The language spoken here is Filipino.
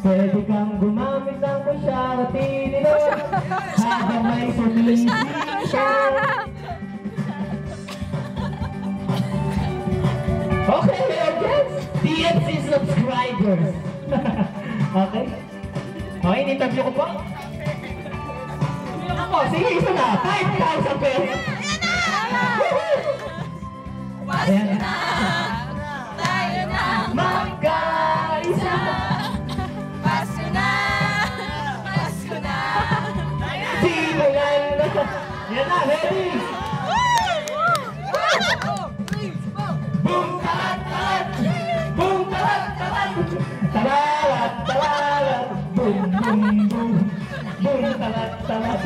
Pwede kang gumamit ng kusyara, tinino, habang may sumisito. Okay, audience, TNC subscribers. Okay? Okay, in-interview ko po. Ako, sige, isa na. 5,000 pesos. Ayan na! Tayo na! Magkaisa. Pasko na! Pasko na! Simulan na. Yan na, ready? Boom, talat, talat. Boom, talat, talat. Talalat, talalat. Boom, boom, boom. Boom, talat, talat.